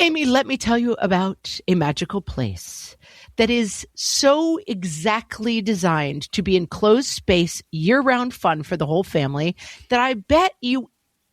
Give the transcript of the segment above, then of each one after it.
Amy, let me tell you about a magical place that is so exactly designed to be enclosed space, year-round fun for the whole family that I bet you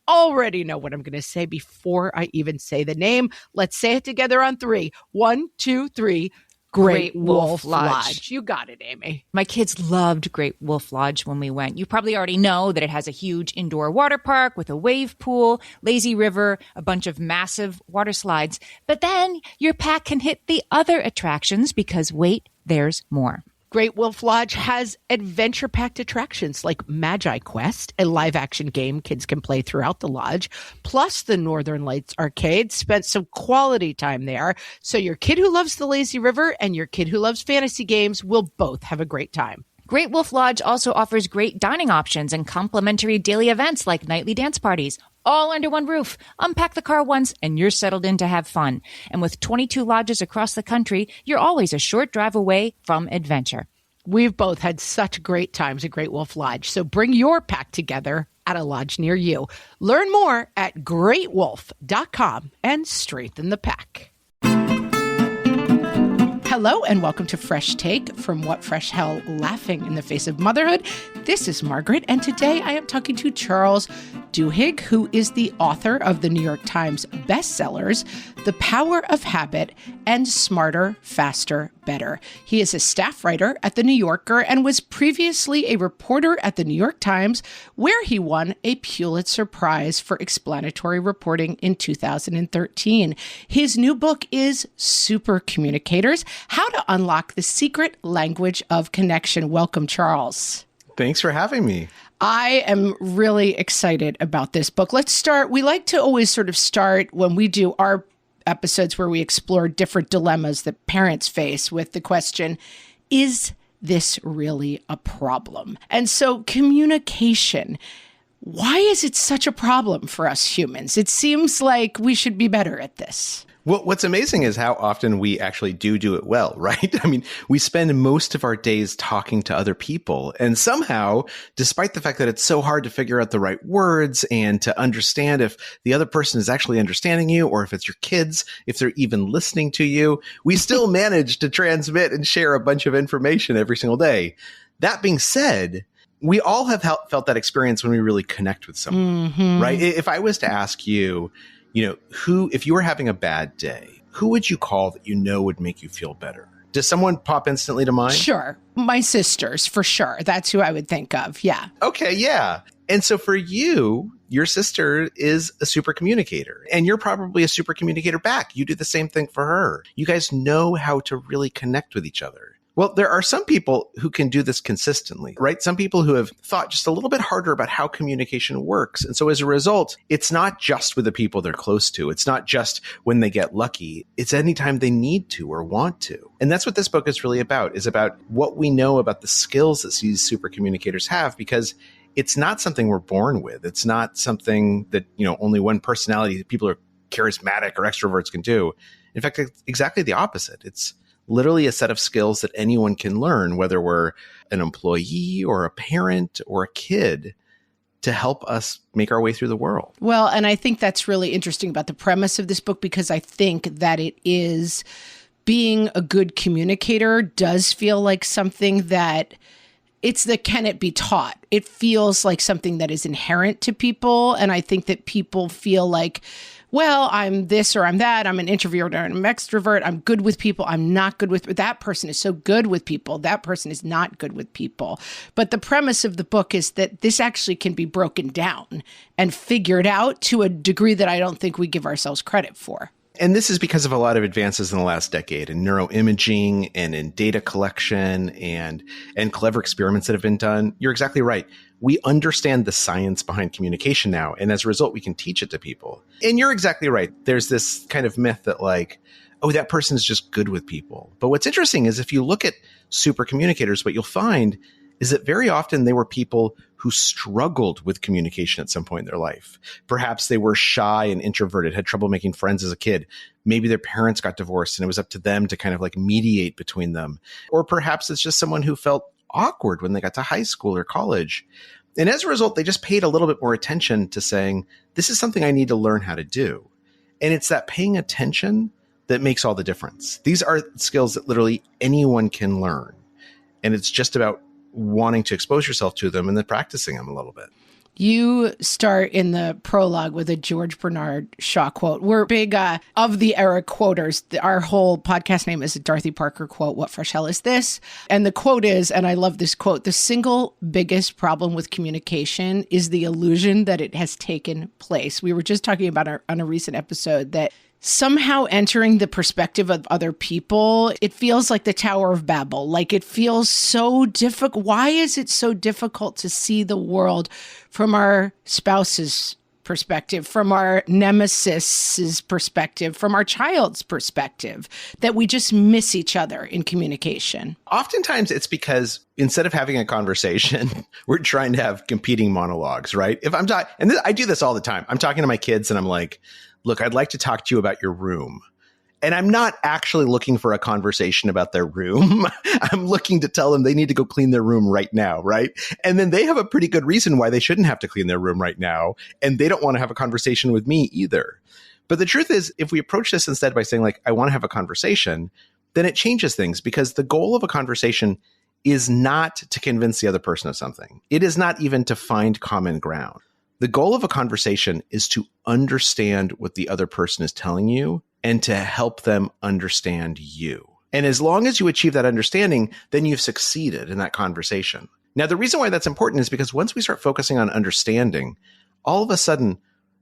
already know what I'm going to say before I even say the name. Let's say it together on three. 1, 2, 3. Great Wolf Lodge. You got it, Amy. My kids loved Great Wolf Lodge when we went. You probably already know that it has a huge indoor water park with a wave pool, lazy river, a bunch of massive water slides. But then your pack can hit the other attractions because wait, there's more. Great Wolf Lodge has adventure-packed attractions like Magi Quest, a live-action game kids can play throughout the lodge, plus the Northern Lights Arcade. Spent some quality time there, so your kid who loves the lazy river and your kid who loves fantasy games will both have a great time. Great Wolf Lodge also offers great dining options and complimentary daily events like nightly dance parties, all under one roof. Unpack the car once and you're settled in to have fun. And with 22 lodges across the country, you're always a short drive away from adventure. We've both had such great times at Great Wolf Lodge, so bring your pack together at a lodge near you. Learn more at greatwolf.com and strengthen the pack. Hello and welcome to Fresh Take from What Fresh Hell Laughing in the Face of Motherhood. This is Margaret, and today I am talking to Charles Duhigg, who is the author of the New York Times bestsellers, The Power of Habit and Smarter, Faster, Better. He is a staff writer at The New Yorker and was previously a reporter at The New York Times, where he won a Pulitzer Prize for explanatory reporting in 2013. His new book is Supercommunicators: How to Unlock the Secret Language of Connection. Welcome, Charles. Thanks for having me. I am really excited about this book. Let's start. We like to always sort of start when we do our episodes where we explore different dilemmas that parents face with the question, is this really a problem? And so communication, why is it such a problem for us humans? It seems like we should be better at this. Well, what's amazing is how often we actually do it well, right? I mean, we spend most of our days talking to other people. And somehow, despite the fact that it's so hard to figure out the right words and to understand if the other person is actually understanding you, or if it's your kids, if they're even listening to you, we still manage to transmit and share a bunch of information every single day. That being said, we all have felt that experience when we really connect with someone, right? If I was to ask you, if you were having a bad day, who would you call that would make you feel better? Does someone pop instantly to mind? Sure. My sisters, for sure. That's who I would think of. Yeah. Okay. Yeah. And so for you, your sister is a super communicator, and you're probably a super communicator back. You do the same thing for her. You guys know how to really connect with each other. Well, there are some people who can do this consistently, right? Some people who have thought just a little bit harder about how communication works. And so as a result, it's not just with the people they're close to. It's not just when they get lucky. It's anytime they need to or want to. And that's what this book is really about, is about what we know about the skills that these super communicators have, because it's not something we're born with. It's not something that, only one personality that people are charismatic or extroverts can do. In fact, it's exactly the opposite. It's literally a set of skills that anyone can learn, whether we're an employee or a parent or a kid, to help us make our way through the world. Well, and I think that's really interesting about the premise of this book, because I think that it is, being a good communicator does feel like something that can it be taught? It feels like something that is inherent to people. And I think that people feel like, well, I'm this or I'm that. I'm an introvert or I'm an extrovert. I'm good with people. I'm not good with that person is so good with people. That person is not good with people. But the premise of the book is that this actually can be broken down and figured out to a degree that I don't think we give ourselves credit for. And this is because of a lot of advances in the last decade in neuroimaging and in data collection and clever experiments that have been done. You're exactly right. We understand the science behind communication now. And as a result, we can teach it to people. And you're exactly right. There's this kind of myth that that person is just good with people. But what's interesting is if you look at super communicators, what you'll find is that very often they were people who struggled with communication at some point in their life. Perhaps they were shy and introverted, had trouble making friends as a kid. Maybe their parents got divorced and it was up to them to kind of mediate between them. Or perhaps it's just someone who felt awkward when they got to high school or college. And as a result, they just paid a little bit more attention to saying, this is something I need to learn how to do. And it's that paying attention that makes all the difference. These are skills that literally anyone can learn. And it's just about wanting to expose yourself to them and then practicing them a little bit. You start in the prologue with a George Bernard Shaw quote. We're big of the era quoters. Our whole podcast name is a Dorothy Parker quote, What Fresh Hell Is This? And the quote is, and I love this quote, the single biggest problem with communication is the illusion that it has taken place. We were just talking about on a recent episode that somehow entering the perspective of other people, it feels like the Tower of Babel. Like it feels so difficult. Why is it so difficult to see the world from our spouse's perspective, from our nemesis's perspective, from our child's perspective, that we just miss each other in communication? Oftentimes it's because instead of having a conversation, we're trying to have competing monologues, right? If I'm talking, and I do this all the time. I'm talking to my kids and I'm like, look, I'd like to talk to you about your room. And I'm not actually looking for a conversation about their room. I'm looking to tell them they need to go clean their room right now, right? And then they have a pretty good reason why they shouldn't have to clean their room right now. And they don't want to have a conversation with me either. But the truth is, if we approach this instead by saying, like, I want to have a conversation, then it changes things, because the goal of a conversation is not to convince the other person of something. It is not even to find common ground. The goal of a conversation is to understand what the other person is telling you and to help them understand you. And as long as you achieve that understanding, then you've succeeded in that conversation. Now, the reason why that's important is because once we start focusing on understanding, all of a sudden,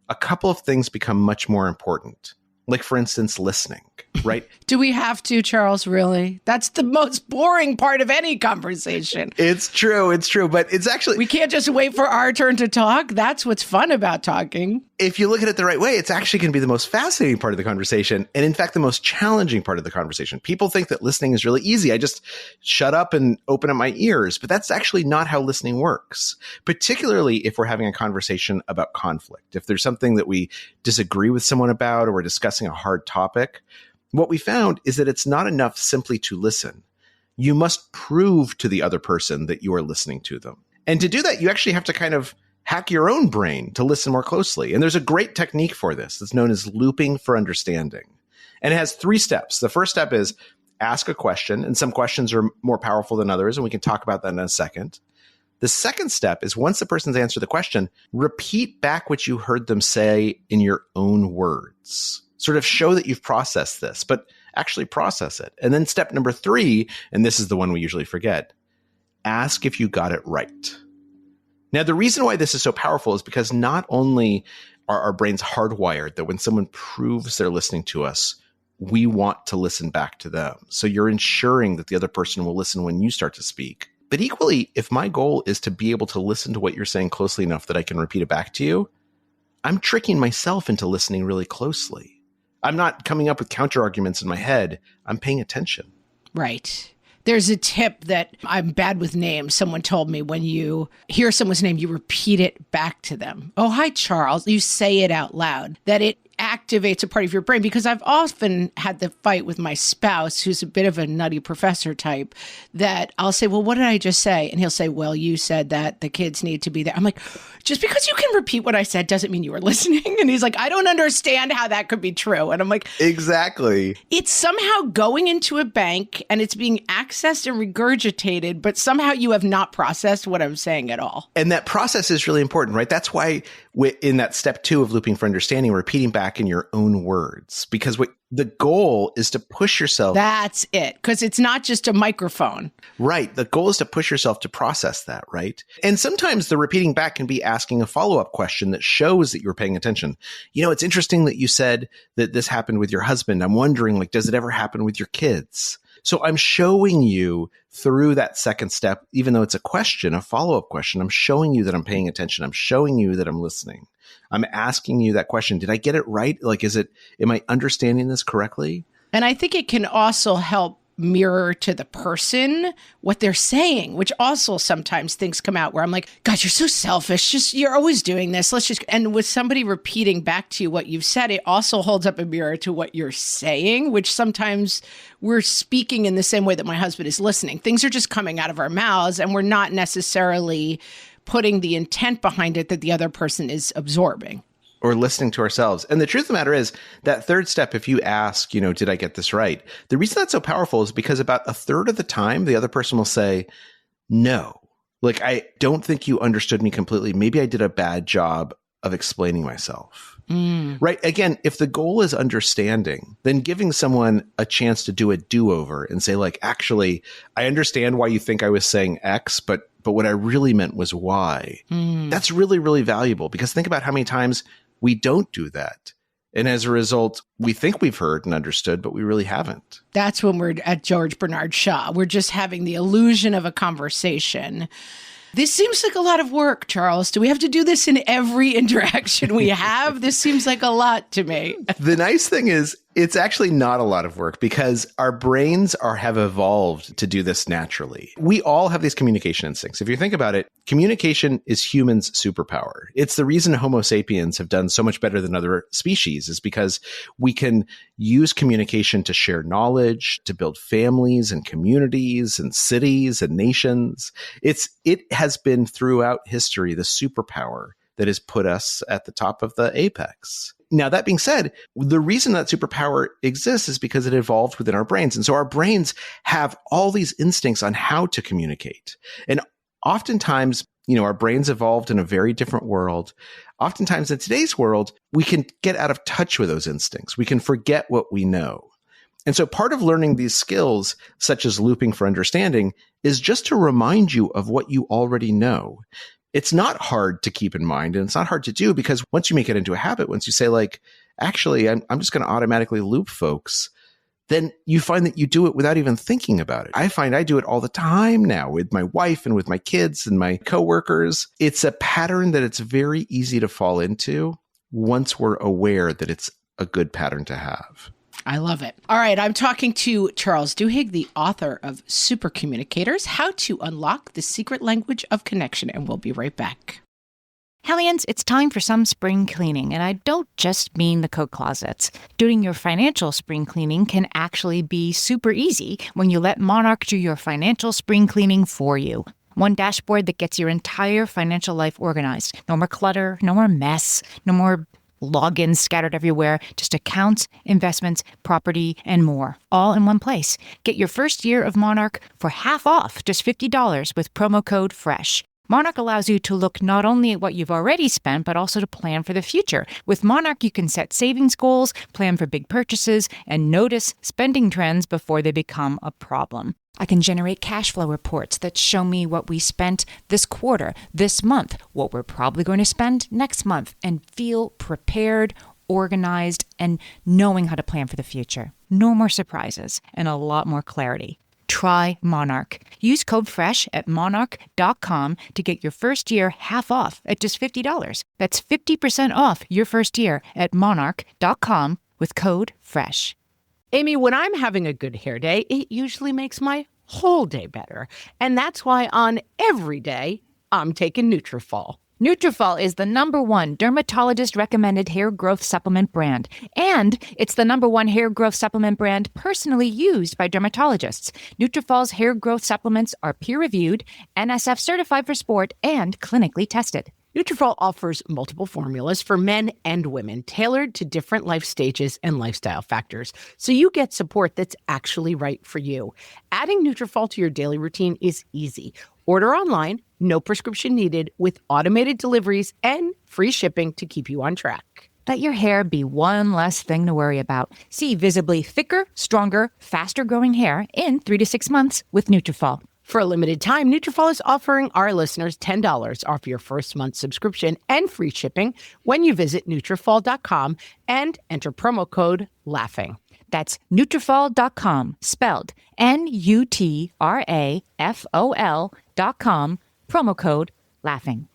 a couple of things become much more important. Like, for instance, listening, right? Do we have to, Charles, really? That's the most boring part of any conversation. It's true. But it's actually... We can't just wait for our turn to talk. That's what's fun about talking. If you look at it the right way, it's actually going to be the most fascinating part of the conversation. And in fact, the most challenging part of the conversation. People think that listening is really easy. I just shut up and open up my ears. But that's actually not how listening works, particularly if we're having a conversation about conflict. If there's something that we disagree with someone about, or we're discussing a hard topic, what we found is that it's not enough simply to listen. You must prove to the other person that you are listening to them. And to do that, you actually have to kind of hack your own brain to listen more closely. And there's a great technique for this. It's known as looping for understanding. And it has 3 steps. The first step is ask a question. And some questions are more powerful than others, and we can talk about that in a second. The second step is, once the person's answered the question, repeat back what you heard them say in your own words. Sort of show that you've processed this, but actually process it. And then step number 3, and this is the one we usually forget, ask if you got it right. Now, the reason why this is so powerful is because not only are our brains hardwired that when someone proves they're listening to us, we want to listen back to them. So you're ensuring that the other person will listen when you start to speak. But equally, if my goal is to be able to listen to what you're saying closely enough that I can repeat it back to you, I'm tricking myself into listening really closely. I'm not coming up with counter arguments in my head. I'm paying attention. Right. There's a tip that I'm bad with names. Someone told me, when you hear someone's name, you repeat it back to them. Oh, hi, Charles. You say it out loud. That it activates a part of your brain, because I've often had the fight with my spouse, who's a bit of a nutty professor type, that I'll say, well, what did I just say? And he'll say, well, you said that the kids need to be there. I'm like, just because you can repeat what I said doesn't mean you were listening. And he's like, I don't understand how that could be true. And I'm like, exactly. It's somehow going into a bank and it's being accessed and regurgitated, but somehow you have not processed what I'm saying at all. And that process is really important, right? That's why in that step 2 of looping for understanding, repeating back in your own words, because what the goal is to push yourself. That's it. Because it's not just a microphone. Right. The goal is to push yourself to process that, right? And sometimes the repeating back can be asking a follow-up question that shows that you're paying attention. You know, it's interesting that you said that this happened with your husband. I'm wondering, like, does it ever happen with your kids? So I'm showing you through that second step, even though it's a question, a follow-up question, I'm showing you that I'm paying attention. I'm showing you that I'm listening. I'm asking you that question. Did I get it right? Like, am I understanding this correctly? And I think it can also help mirror to the person what they're saying, which also sometimes things come out where I'm like, God, you're so selfish. You're always doing this. And with somebody repeating back to you what you've said, it also holds up a mirror to what you're saying, which sometimes we're speaking in the same way that my husband is listening. Things are just coming out of our mouths and we're not necessarily putting the intent behind it that the other person is absorbing. or listening to ourselves. And the truth of the matter is that third step, if you ask, did I get this right? The reason that's so powerful is because about a third of the time, the other person will say, no, like, I don't think you understood me completely. Maybe I did a bad job of explaining myself. Right. Again, if the goal is understanding, then giving someone a chance to do a do-over and say, like, actually, I understand why you think I was saying X, but what I really meant was Y. That's really, really valuable, because think about how many times we don't do that. And as a result, we think we've heard and understood, but we really haven't. That's when we're at George Bernard Shaw. We're just having the illusion of a conversation. This seems like a lot of work, Charles. Do we have to do this in every interaction we have? This seems like a lot to me. The nice thing is, it's actually not a lot of work, because our brains have evolved to do this naturally. We all have these communication instincts. If you think about it, communication is humans' superpower. It's the reason Homo sapiens have done so much better than other species, is because we can use communication to share knowledge, to build families and communities and cities and nations. It has been throughout history the superpower that has put us at the top of the apex. Now, that being said, the reason that superpower exists is because it evolved within our brains. And so our brains have all these instincts on how to communicate. And oftentimes, our brains evolved in a very different world. Oftentimes in today's world, we can get out of touch with those instincts. We can forget what we know. And so part of learning these skills, such as looping for understanding, is just to remind you of what you already know. It's not hard to keep in mind, and it's not hard to do, because once you make it into a habit, once you say, like, actually, I'm just going to automatically loop folks, then you find that you do it without even thinking about it. I find I do it all the time now with my wife and with my kids and my coworkers. It's a pattern that it's very easy to fall into once we're aware that it's a good pattern to have. I love it. All right. I'm talking to Charles Duhigg, the author of Supercommunicators, How to Unlock the Secret Language of Connection. And we'll be right back. Hellions, it's time for some spring cleaning, and I don't just mean the coat closets. Doing your financial spring cleaning can actually be super easy when you let Monarch do your financial spring cleaning for you. One dashboard that gets your entire financial life organized. No more clutter, no more mess, no more logins scattered everywhere, just accounts, investments, property, and more, all in one place. Get your first year of Monarch for half off, just $50 with promo code FRESH. Monarch allows you to look not only at what you've already spent, but also to plan for the future. With Monarch, you can set savings goals, plan for big purchases, and notice spending trends before they become a problem. I can generate cash flow reports that show me what we spent this quarter, this month, what we're probably going to spend next month, and feel prepared, organized, and knowing how to plan for the future. No more surprises and a lot more clarity. Try Monarch. Use code FRESH at monarch.com to get your first year half off at just $50. That's 50% off your first year at monarch.com with code FRESH. Amy, when I'm having a good hair day, it usually makes my whole day better. And that's why on every day, I'm taking Nutrafol. Nutrafol is the #1 dermatologist-recommended hair growth supplement brand. And it's the #1 hair growth supplement brand personally used by dermatologists. Nutrafol's hair growth supplements are peer-reviewed, NSF certified for sport, and clinically tested. Nutrafol offers multiple formulas for men and women, tailored to different life stages and lifestyle factors, so you get support that's actually right for you. Adding Nutrafol to your daily routine is easy. Order online, no prescription needed, with automated deliveries and free shipping to keep you on track. Let your hair be one less thing to worry about. See visibly thicker, stronger, faster-growing hair in 3 to 6 months with Nutrafol. For a limited time, Nutrafol is offering our listeners $10 off your first month subscription and free shipping when you visit Nutrafol.com and enter promo code LAUGHING. That's Nutrafol.com, spelled Nutrafol.com, promo code LAUGHING.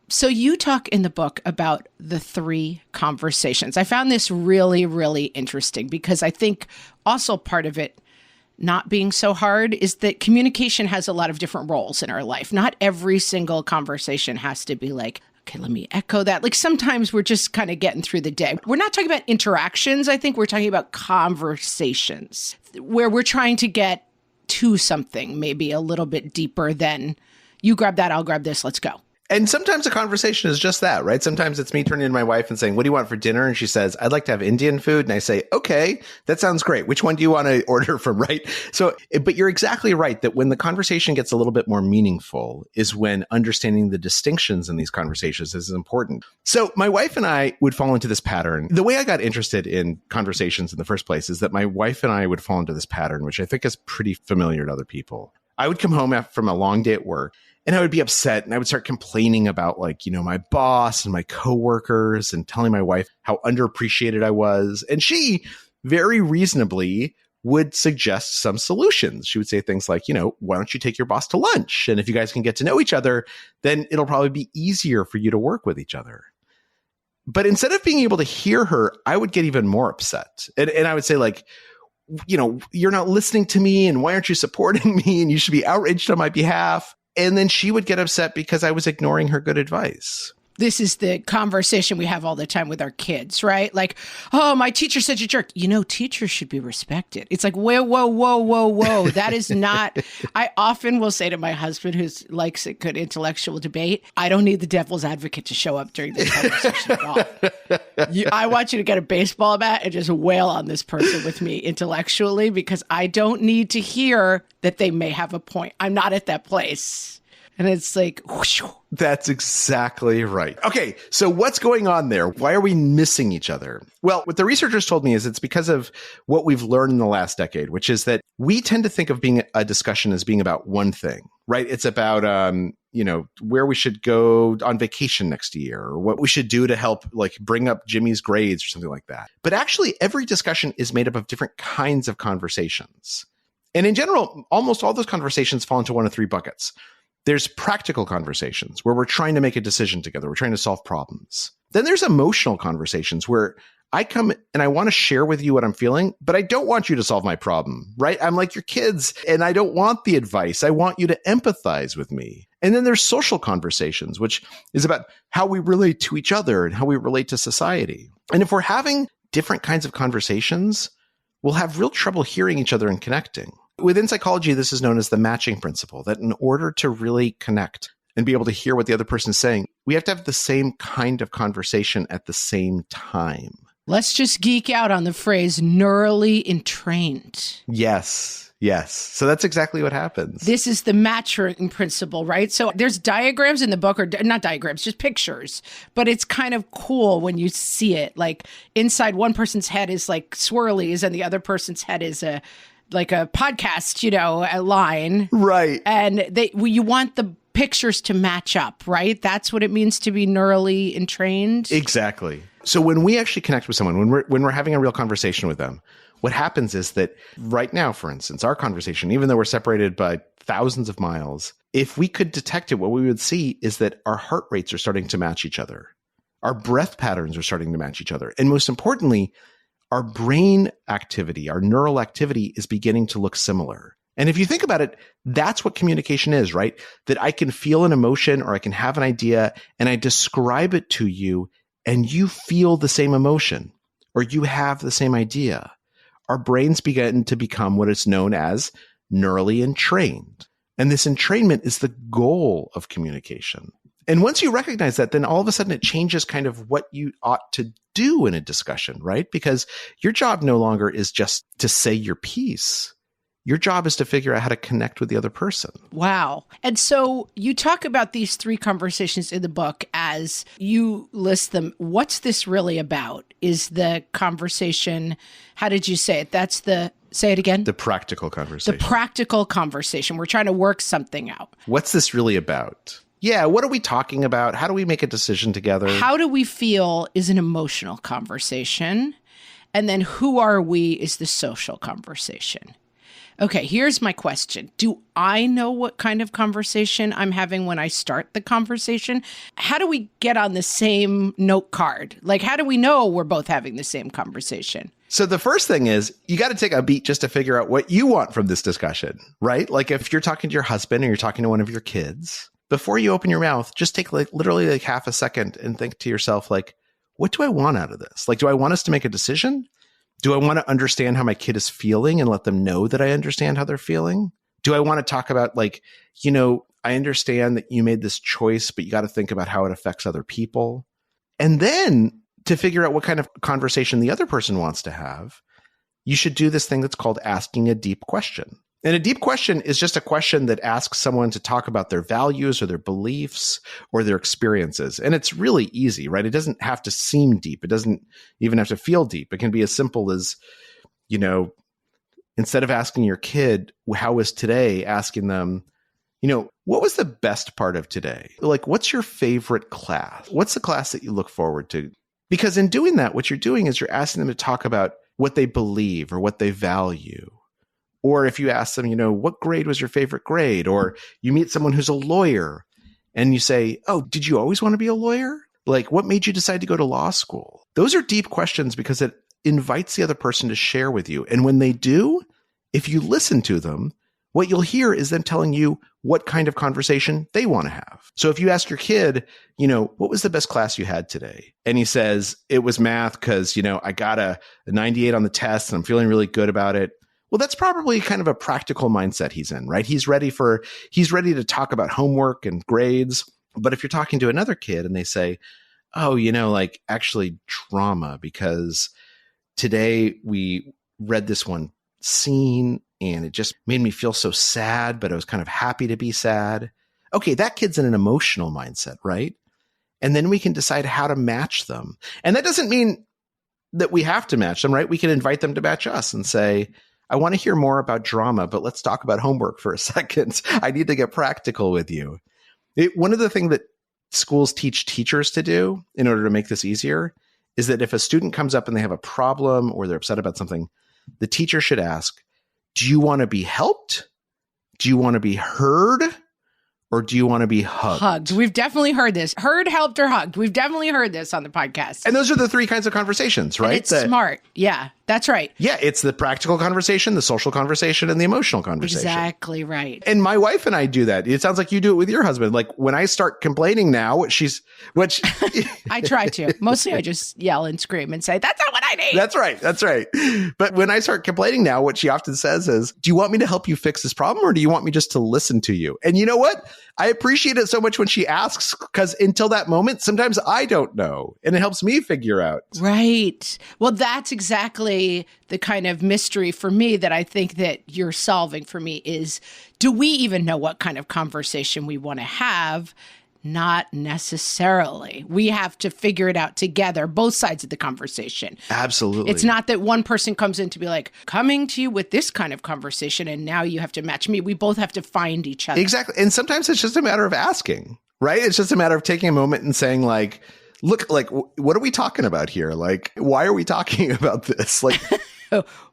So you talk in the book about the 3 conversations. I found this really, really interesting because I think also part of it not being so hard is that communication has a lot of different roles in our life. Not every single conversation has to be like, okay, let me echo that. Like sometimes we're just kind of getting through the day. We're not talking about interactions. I think we're talking about conversations where we're trying to get to something maybe a little bit deeper than you grab that, I'll grab this, let's go. And sometimes a conversation is just that, right? Sometimes it's me turning to my wife and saying, what do you want for dinner? And she says, I'd like to have Indian food. And I say, okay, that sounds great. Which one do you want to order from, right? So, but you're exactly right that when the conversation gets a little bit more meaningful is when understanding the distinctions in these conversations is important. So my wife and I would fall into this pattern. The way I got interested in conversations in the first place is that my wife and I would fall into this pattern, which I think is pretty familiar to other people. I would come home from a long day at work, and I would be upset and I would start complaining about my boss and my coworkers and telling my wife how underappreciated I was. And she very reasonably would suggest some solutions. She would say things like, why don't you take your boss to lunch? And if you guys can get to know each other, then it'll probably be easier for you to work with each other. But instead of being able to hear her, I would get even more upset. And I would say you're not listening to me and why aren't you supporting me? And you should be outraged on my behalf. And then she would get upset because I was ignoring her good advice. This is the conversation we have all the time with our kids, right? Like, oh, my teacher said you're a jerk. Teachers should be respected. It's like, whoa. That is not. I often will say to my husband, who likes a good intellectual debate, I don't need the devil's advocate to show up during this conversation at all. I want you to get a baseball bat and just wail on this person with me intellectually, because I don't need to hear that they may have a point. I'm not at that place. And it's like, whoosh. That's exactly right. Okay, so what's going on there? Why are we missing each other? Well, what the researchers told me is it's because of what we've learned in the last decade, which is that we tend to think of being a discussion as being about one thing, right? It's about, where we should go on vacation next year, or what we should do to help bring up Jimmy's grades or something like that. But actually, every discussion is made up of different kinds of conversations. And in general, almost all those conversations fall into one of three buckets. There's practical conversations where we're trying to make a decision together. We're trying to solve problems. Then there's emotional conversations where I come and I want to share with you what I'm feeling, but I don't want you to solve my problem, right? I'm like your kids and I don't want the advice. I want you to empathize with me. And then there's social conversations, which is about how we relate to each other and how we relate to society. And if we're having different kinds of conversations, we'll have real trouble hearing each other and connecting. Within psychology, this is known as the matching principle, that in order to really connect and be able to hear what the other person is saying, we have to have the same kind of conversation at the same time. Let's just geek out on the phrase neurally entrained. Yes. So that's exactly what happens. This is the matching principle, right? So there's diagrams in the book, or not diagrams, just pictures. But it's kind of cool when you see it. Like inside one person's head is like swirlies and the other person's head is a podcast, a line. Right. And you want the pictures to match up, right? That's what it means to be neurally entrained. Exactly. So when we actually connect with someone, when we're having a real conversation with them, what happens is that right now, for instance, our conversation, even though we're separated by thousands of miles, if we could detect it, what we would see is that our heart rates are starting to match each other. Our breath patterns are starting to match each other. And most importantly, our brain activity, our neural activity is beginning to look similar. And if you think about it, that's what communication is, right? That I can feel an emotion or I can have an idea and I describe it to you and you feel the same emotion or you have the same idea. Our brains begin to become what is known as neurally entrained. And this entrainment is the goal of communication. And once you recognize that, then all of a sudden it changes kind of what you ought to do in a discussion, right? Because your job no longer is just to say your piece. Your job is to figure out how to connect with the other person. Wow. And so you talk about these three conversations in the book as you list them. What's this really about? Is the conversation, how did you say it? Say it again? The practical conversation. The practical conversation. We're trying to work something out. What's this really about? Yeah, what are we talking about? How do we make a decision together? How do we feel is an emotional conversation. And then who are we is the social conversation. Okay, here's my question. Do I know what kind of conversation I'm having when I start the conversation? How do we get on the same note card? Like, how do we know we're both having the same conversation? So the first thing is you got to take a beat just to figure out what you want from this discussion, right? Like if you're talking to your husband or you're talking to one of your kids, before you open your mouth, just take literally half a second and think to yourself, what do I want out of this? Do I want us to make a decision? Do I want to understand how my kid is feeling and let them know that I understand how they're feeling? Do I want to talk about I understand that you made this choice, but you got to think about how it affects other people. And then to figure out what kind of conversation the other person wants to have, you should do this thing that's called asking a deep question. And a deep question is just a question that asks someone to talk about their values or their beliefs or their experiences. And it's really easy, right? It doesn't have to seem deep. It doesn't even have to feel deep. It can be as simple as, instead of asking your kid, how was today, asking them, what was the best part of today? Like, what's your favorite class? What's the class that you look forward to? Because in doing that, what you're doing is you're asking them to talk about what they believe or what they value. Or if you ask them, what grade was your favorite grade? Or you meet someone who's a lawyer and you say, oh, did you always want to be a lawyer? Like, what made you decide to go to law school? Those are deep questions because it invites the other person to share with you. And when they do, if you listen to them, what you'll hear is them telling you what kind of conversation they want to have. So if you ask your kid, what was the best class you had today? And he says, it was math because, I got a 98 on the test and I'm feeling really good about it. Well, that's probably kind of a practical mindset he's in, right? He's ready to talk about homework and grades. But if you're talking to another kid and they say, oh, actually drama, because today we read this one scene and it just made me feel so sad, but I was kind of happy to be sad. Okay, that kid's in an emotional mindset, right? And then we can decide how to match them. And that doesn't mean that we have to match them, right? We can invite them to match us and say, I want to hear more about drama, but let's talk about homework for a second. I need to get practical with you. One of the things that schools teach teachers to do in order to make this easier is that if a student comes up and they have a problem or they're upset about something, the teacher should ask, do you want to be helped? Do you want to be heard? Or do you want to be hugged? Hugged. We've definitely heard this. Heard, helped, or hugged. We've definitely heard this on the podcast. And those are the three kinds of conversations, right? And it's smart. Yeah, that's right. Yeah, it's the practical conversation, the social conversation, and the emotional conversation. Exactly right. And my wife and I do that. It sounds like you do it with your husband. Like when I start complaining now, I try to. Mostly I just yell and scream and say, that's not what I need. That's right. But when I start complaining now, what she often says is, do you want me to help you fix this problem or do you want me just to listen to you? And you know what? I appreciate it so much when she asks, because until that moment, sometimes I don't know. And it helps me figure out. Right. Well, that's exactly the kind of mystery for me that I think that you're solving for me is, do we even know what kind of conversation we want to have? Not necessarily. We have to figure it out together, both sides of the conversation. Absolutely. It's not that one person comes in to be like, coming to you with this kind of conversation, and now you have to match me. We both have to find each other. Exactly. And sometimes it's just a matter of asking, right? It's just a matter of taking a moment and saying like, look, like, what are we talking about here? Like, why are we talking about this? Like,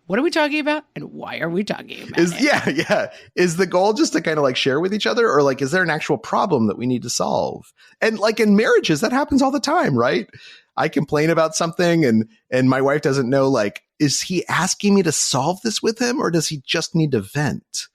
what are we talking about and why are we talking about it? Yeah. Is the goal just to kind of like share with each other, or like, is there an actual problem that we need to solve? And like in marriages, that happens all the time, right? I complain about something and my wife doesn't know, like, is he asking me to solve this with him or does he just need to vent?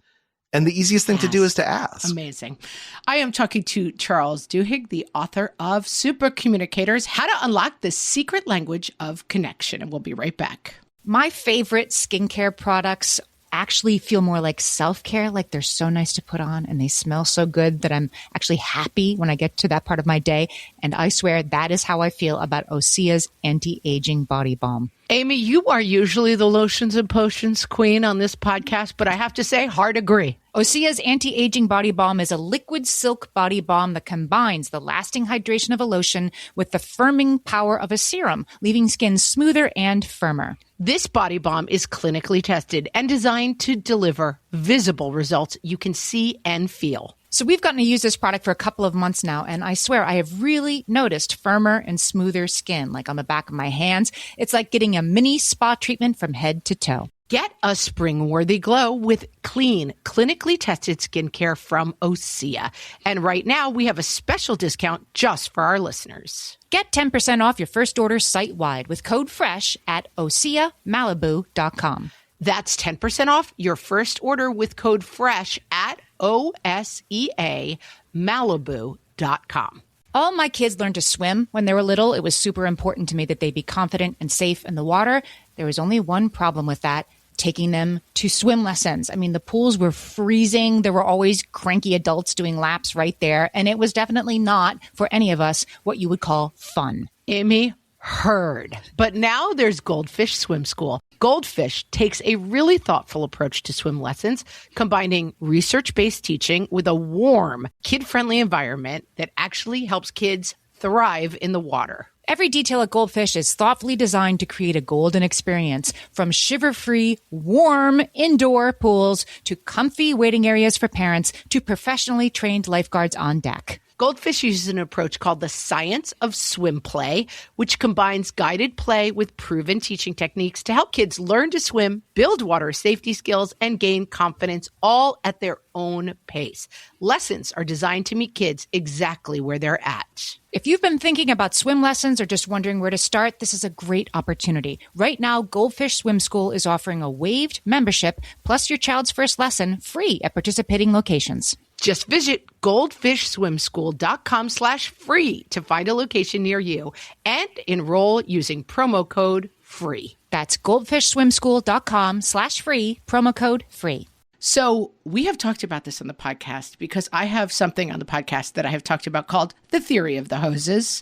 And the easiest thing to do is to ask. Amazing. I am talking to Charles Duhigg, the author of Supercommunicators, How to Unlock the Secret Language of Connection. And we'll be right back. My favorite skincare products actually feel more like self-care, like they're so nice to put on and they smell so good that I'm actually happy when I get to that part of my day. And I swear that is how I feel about Osea's anti-aging body balm. Amy, you are usually the lotions and potions queen on this podcast, but I have to say, hard agree. Osea's anti-aging body balm is a liquid silk body balm that combines the lasting hydration of a lotion with the firming power of a serum, leaving skin smoother and firmer. This body balm is clinically tested and designed to deliver visible results you can see and feel. So we've gotten to use this product for a couple of months now, and I swear I have really noticed firmer and smoother skin, like on the back of my hands. It's like getting a mini spa treatment from head to toe. Get a spring-worthy glow with clean, clinically tested skincare from Osea. And right now, we have a special discount just for our listeners. Get 10% off your first order site-wide with code FRESH at OseaMalibu.com. That's 10% off your first order with code FRESH at OSEAMalibu.com. All my kids learned to swim when they were little. It was super important to me that they be confident and safe in the water. There was only one problem with that. taking them to swim lessons. I mean, the pools were freezing. There were always cranky adults doing laps right there. And it was definitely not, for any of us, what you would call fun. Amy, heard. But now there's Goldfish Swim School. Goldfish takes a really thoughtful approach to swim lessons, combining research-based teaching with a warm, kid-friendly environment that actually helps kids thrive in the water. Every detail at Goldfish is thoughtfully designed to create a golden experience, from shiver-free, warm indoor pools to comfy waiting areas for parents to professionally trained lifeguards on deck. Goldfish uses an approach called the science of swim play, which combines guided play with proven teaching techniques to help kids learn to swim, build water safety skills, and gain confidence, all at their own pace. Lessons are designed to meet kids exactly where they're at. If you've been thinking about swim lessons or just wondering where to start, this is a great opportunity. Right now, Goldfish Swim School is offering a waived membership plus your child's first lesson free at participating locations. Just visit goldfishswimschool.com/free to find a location near you and enroll using promo code FREE. That's goldfishswimschool.com/free, promo code FREE. So we have talked about this on the podcast because I have something on the podcast that I have talked about called the theory of the hoses.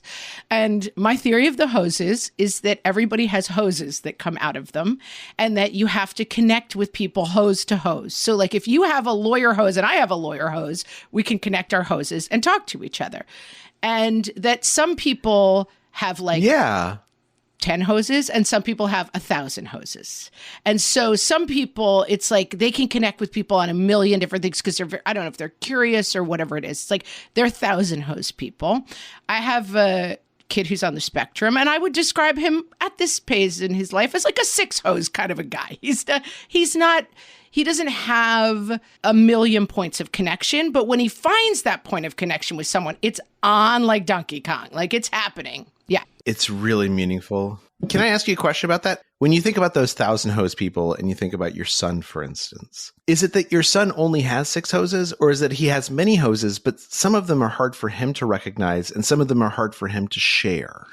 And my theory of the hoses is that everybody has hoses that come out of them and that you have to connect with people hose to hose. So like if you have a lawyer hose and I have a lawyer hose, we can connect our hoses and talk to each other. And that some people have 10 hoses and some people have 1,000 hoses. And so some people, it's like they can connect with people on a million different things because they're, I don't know if they're curious or whatever it is. It's like they're 1,000 hose people. I have a kid who's on the spectrum and I would describe him at this phase in his life as like a 6 hose kind of a guy. He doesn't have a million points of connection, but when he finds that point of connection with someone, it's on like Donkey Kong, like it's happening. Yeah. It's really meaningful. Can I ask you a question about that? When you think about those 1,000 hose people and you think about your son, for instance, is it that your son only has 6 hoses, or is it he has many hoses, but some of them are hard for him to recognize and some of them are hard for him to share?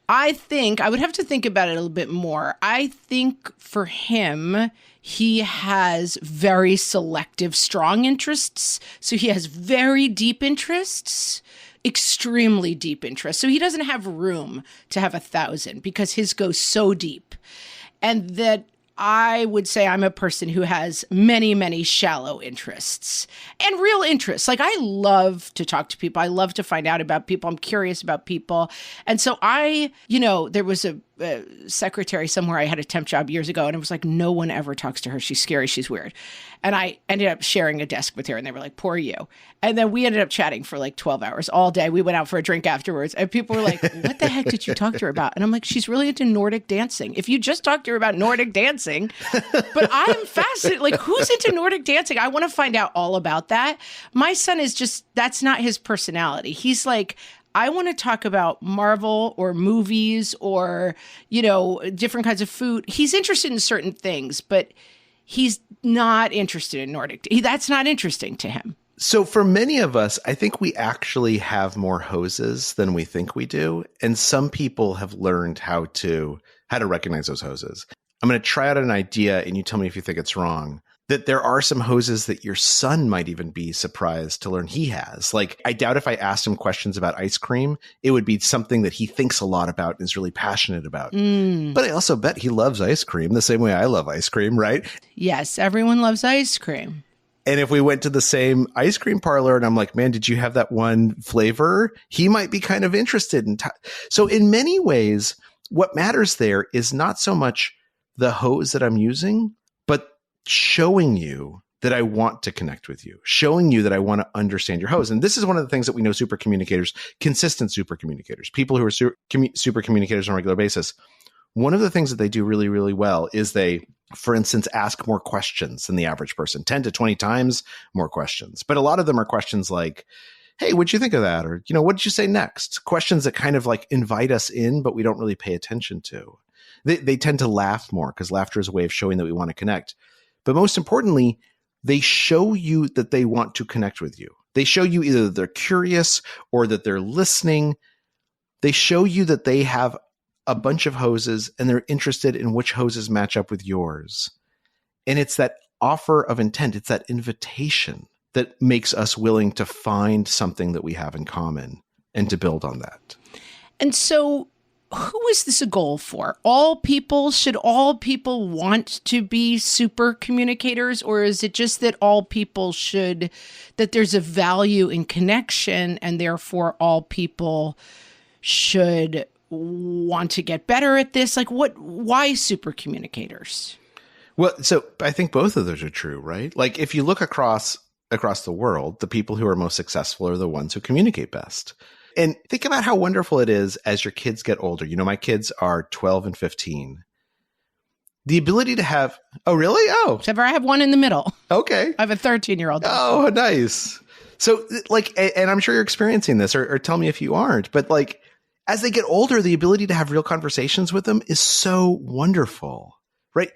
I think I would have to think about it a little bit more. I think for him, he has very selective, strong interests. So he has very deep interests, extremely deep interests. So he doesn't have room to have 1,000 because his goes so deep. And that I would say I'm a person who has many, many shallow interests and real interests. Like I love to talk to people. I love to find out about people. I'm curious about people. And so there was a secretary somewhere. I had a temp job years ago and it was like, no one ever talks to her. She's scary. She's weird. And I ended up sharing a desk with her and they were like, poor you. And then we ended up chatting for like 12 hours all day. We went out for a drink afterwards and people were like, what the heck did you talk to her about? And I'm like, she's really into Nordic dancing. If you just talk to her about Nordic dancing, but I'm fascinated. Like who's into Nordic dancing? I want to find out all about that. My son is just, that's not his personality. He's like, I want to talk about Marvel or movies or, different kinds of food. He's interested in certain things, but he's not interested in Nordic. That's not interesting to him. So for many of us, I think we actually have more hoses than we think we do. And some people have learned how to recognize those hoses. I'm going to try out an idea and you tell me if you think it's wrong. That there are some hoses that your son might even be surprised to learn he has. Like, I doubt if I asked him questions about ice cream, it would be something that he thinks a lot about and is really passionate about. But I also bet he loves ice cream the same way I love ice cream, right? Yes, everyone loves ice cream. And if we went to the same ice cream parlor and I'm like, man, did you have that one flavor? He might be kind of interested in. So in many ways, what matters there is not so much the hose that I'm using, but showing you that I want to connect with you, showing you that I want to understand your hose. And this is one of the things that we know super communicators, consistent super communicators, people who are super communicators on a regular basis. One of the things that they do really, really well is they, for instance, ask more questions than the average person, 10 to 20 times more questions. But a lot of them are questions like, hey, what'd you think of that? Or, what did you say next? Questions that kind of like invite us in, but we don't really pay attention to. They tend to laugh more because laughter is a way of showing that we want to connect. But most importantly, they show you that they want to connect with you. They show you either that they're curious or that they're listening. They show you that they have a bunch of hoses and they're interested in which hoses match up with yours. And it's that offer of intent. It's that invitation that makes us willing to find something that we have in common and to build on that. And so who is this a goal for? All people? Should all people want to be super communicators? Or is it just that all people should, that there's a value in connection and therefore all people should want to get better at this? Like why super communicators? Well, so I think both of those are true, right? Like if you look across the world, the people who are most successful are the ones who communicate best. And think about how wonderful it is as your kids get older. You know, my kids are 12 and 15. The ability to have, oh, really? Oh. Except for I have one in the middle. Okay. I have a 13-year-old. Oh, nice. So like, and I'm sure you're experiencing this or tell me if you aren't, but like as they get older, the ability to have real conversations with them is so wonderful, right?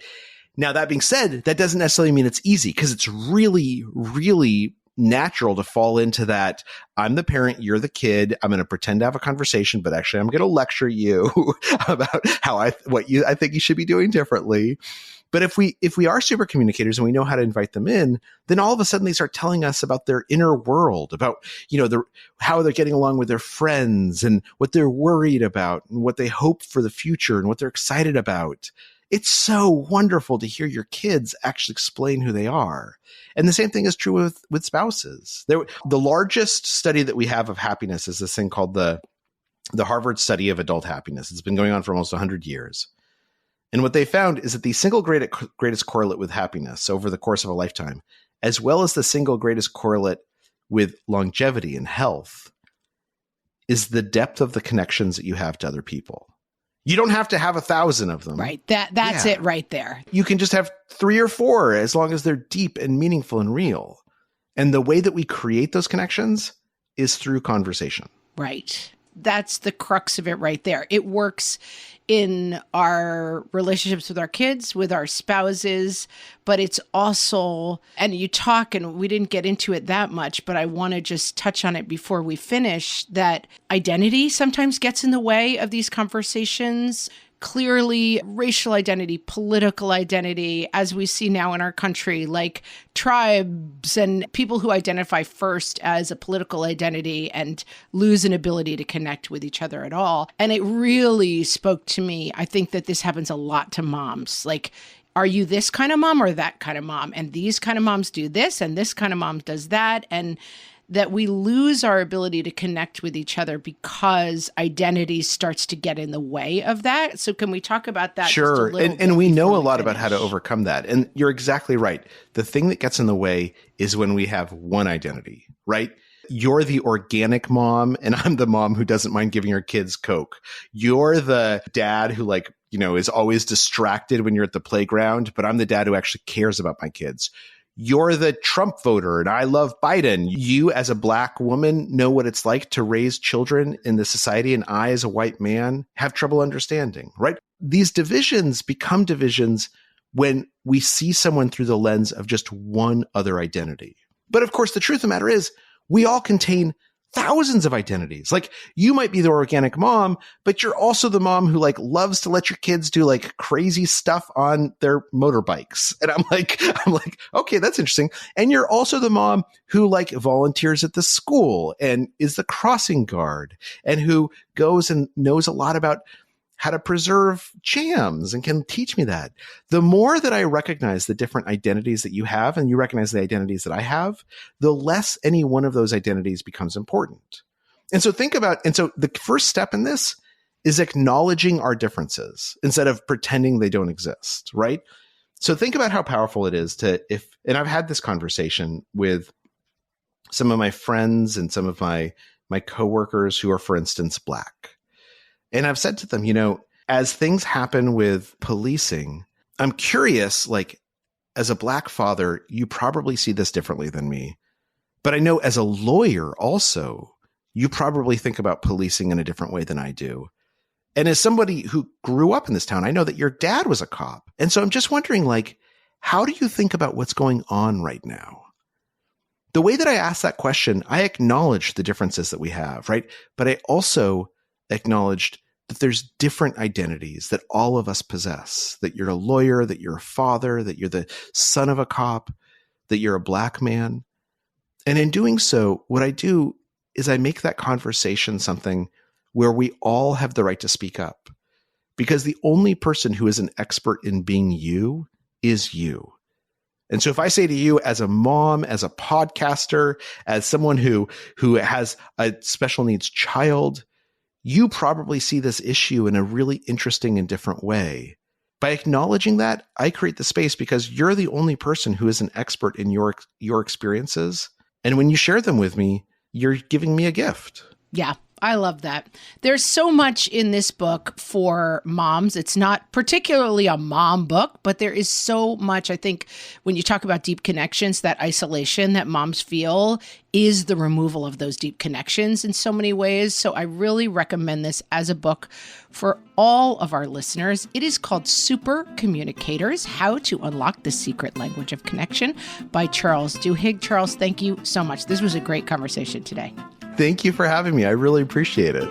Now, that being said, that doesn't necessarily mean it's easy because it's really, really natural to fall into that. I'm the parent, you're the kid. I'm going to pretend to have a conversation, but actually I'm going to lecture you about how I think you should be doing differently. But if we are super communicators and we know how to invite them in, then all of a sudden they start telling us about their inner world, about, how they're getting along with their friends and what they're worried about and what they hope for the future and what they're excited about. It's so wonderful to hear your kids actually explain who they are. And the same thing is true with spouses. The largest study that we have of happiness is this thing called the Harvard Study of Adult Happiness. It's been going on for almost 100 years. And what they found is that the single greatest correlate with happiness over the course of a lifetime, as well as the single greatest correlate with longevity and health, is the depth of the connections that you have to other people. You don't have to have 1,000 of them. Right. That's it right there. You can just have 3 or 4 as long as they're deep and meaningful and real. And the way that we create those connections is through conversation. Right. That's the crux of it right there. It works in our relationships with our kids, with our spouses, but it's also, and you talk, and we didn't get into it that much, but I want to just touch on it before we finish, that identity sometimes gets in the way of these conversations. Clearly, racial identity, political identity, as we see now in our country, like tribes and people who identify first as a political identity and lose an ability to connect with each other at all. And it really spoke to me. I think that this happens a lot to moms. Like, are you this kind of mom or that kind of mom? And these kind of moms do this, and this kind of mom does that. And that we lose our ability to connect with each other because identity starts to get in the way of that. So can we talk about that? Sure. And we know a lot about how to overcome that. And you're exactly right. The thing that gets in the way is when we have one identity, right? You're the organic mom and I'm the mom who doesn't mind giving her kids Coke. You're the dad who is always distracted when you're at the playground, but I'm the dad who actually cares about my kids. You're the Trump voter and I love Biden. You as a Black woman know what it's like to raise children in this society. And I as a white man have trouble understanding, right? These divisions become divisions when we see someone through the lens of just one other identity. But of course, the truth of the matter is we all contain thousands of identities. Like you might be the organic mom, but you're also the mom who loves to let your kids do crazy stuff on their motorbikes. And I'm like, okay, that's interesting. And you're also the mom who volunteers at the school and is the crossing guard and who goes and knows a lot about how to preserve jams and can teach me that. The more that I recognize the different identities that you have and you recognize the identities that I have, the less any one of those identities becomes important. And so the first step in this is acknowledging our differences instead of pretending they don't exist, right? So think about how powerful it is and I've had this conversation with some of my friends and some of my coworkers who are, for instance, Black. And I've said to them, as things happen with policing, I'm curious, as a Black father, you probably see this differently than me. But I know as a lawyer also, you probably think about policing in a different way than I do. And as somebody who grew up in this town, I know that your dad was a cop. And so I'm just wondering, how do you think about what's going on right now? The way that I ask that question, I acknowledge the differences that we have, right? But I also acknowledged that there's different identities that all of us possess, that you're a lawyer, that you're a father, that you're the son of a cop, that you're a Black man. And in doing so, what I do is I make that conversation something where we all have the right to speak up, because the only person who is an expert in being you is you. And so if I say to you as a mom, as a podcaster, as someone who has a special needs child, you probably see this issue in a really interesting and different way. By acknowledging that, I create the space because you're the only person who is an expert in your experiences. And when you share them with me, you're giving me a gift. Yeah, I love that. There's so much in this book for moms. It's not particularly a mom book, but there is so much. I think when you talk about deep connections, that isolation that moms feel is the removal of those deep connections in so many ways. So I really recommend this as a book for all of our listeners. It is called Supercommunicators: How to Unlock the Secret Language of Connection by Charles Duhigg. Charles, thank you so much. This was a great conversation today. Thank you for having me. I really appreciate it.